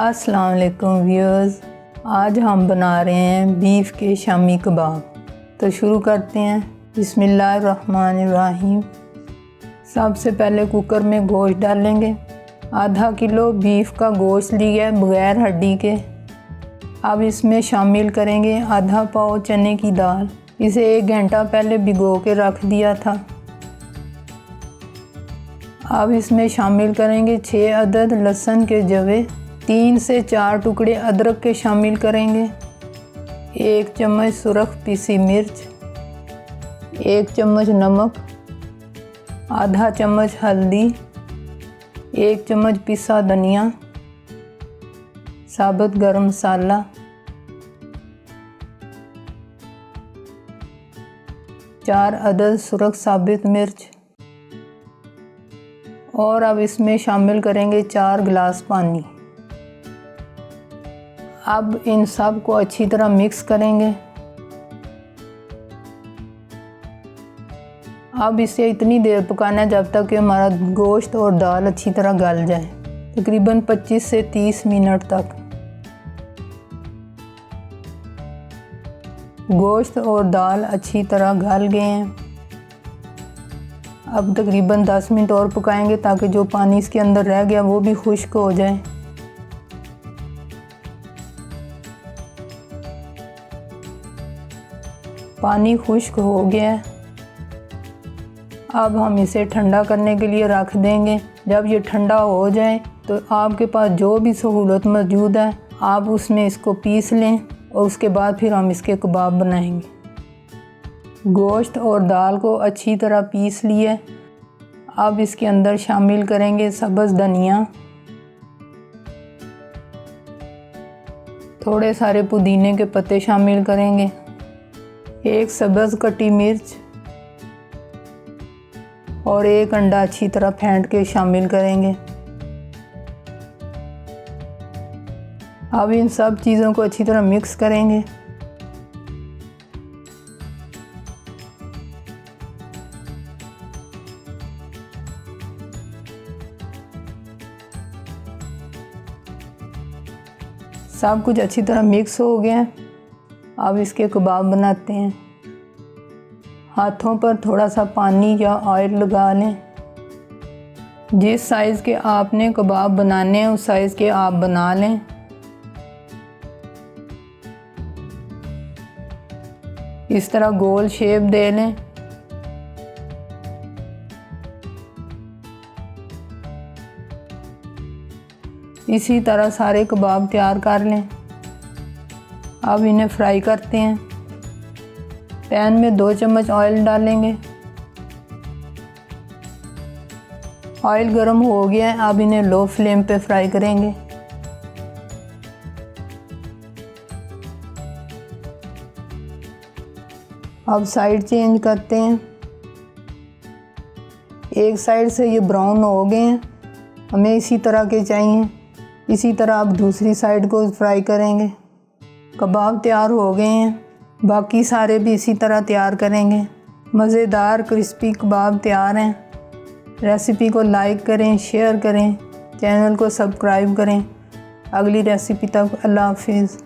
अस्सलाम वालेकुम व्यूअर्स, आज हम बना रहे हैं बीफ के शामी कबाब। तो शुरू करते हैं। बिस्मिल्लाहिर्रहमानिर्रहीम। सबसे पहले कुकर में गोश्त डालेंगे। आधा किलो बीफ का गोश्त लिया है बग़ैर हड्डी के। अब इसमें शामिल करेंगे आधा पाव चने की दाल। इसे 1 घंटा पहले भिगो के रख दिया था। अब इसमें शामिल करेंगे 6 अदद लहसुन के जवे, 3 से 4 टुकड़े अदरक के शामिल करेंगे, 1 चम्मच सुरख पीसी मिर्च, 1 चम्मच नमक, आधा चम्मच हल्दी, 1 चम्मच पिसा धनिया, साबुत गरम मसाला, 4 अदद सुरख साबित मिर्च। और अब इसमें शामिल करेंगे 4 गिलास पानी। अब इन सब को अच्छी तरह मिक्स करेंगे। अब इसे इतनी देर पकाना है जब तक कि हमारा गोश्त और दाल अच्छी तरह गल जाए, तकरीबन 25 से 30 मिनट तक। गोश्त और दाल अच्छी तरह गल गए हैं। अब तकरीबन 10 मिनट और पकाएंगे ताकि जो पानी इसके अंदर रह गया वो भी खुश्क हो जाए। पानी खुश्क हो गया है। अब हम इसे ठंडा करने के लिए रख देंगे। जब ये ठंडा हो जाए तो आपके पास जो भी सहूलत मौजूद है आप उसमें इसको पीस लें और उसके बाद फिर हम इसके कबाब बनाएंगे। गोश्त और दाल को अच्छी तरह पीस लिए। अब इसके अंदर शामिल करेंगे सब्ज़ धनिया, थोड़े सारे पुदीने के पत्ते शामिल करेंगे, 1 सब्ज़ कटी मिर्च और 1 अंडा अच्छी तरह फेंट के शामिल करेंगे। अब इन सब चीज़ों को अच्छी तरह मिक्स करेंगे। सब कुछ अच्छी तरह मिक्स हो गया है। अब इसके कबाब बनाते हैं। हाथों पर थोड़ा सा पानी या ऑयल लगा लें। जिस साइज़ के आपने कबाब बनाने हैं उस साइज़ के आप बना लें। इस तरह गोल शेप दे लें। इसी तरह सारे कबाब तैयार कर लें। अब इन्हें फ्राई करते हैं। पैन में 2 चम्मच ऑयल डालेंगे। ऑयल गर्म हो गया है। अब इन्हें लो फ्लेम पे फ्राई करेंगे। अब साइड चेंज करते हैं। एक साइड से ये ब्राउन हो गए हैं, हमें इसी तरह के चाहिए। इसी तरह अब दूसरी साइड को फ्राई करेंगे। कबाब तैयार हो गए हैं, बाकी सारे भी इसी तरह तैयार करेंगे। मज़ेदार क्रिस्पी कबाब तैयार हैं। रेसिपी को लाइक करें, शेयर करें, चैनल को सब्सक्राइब करें। अगली रेसिपी तक अल्लाह हाफिज़।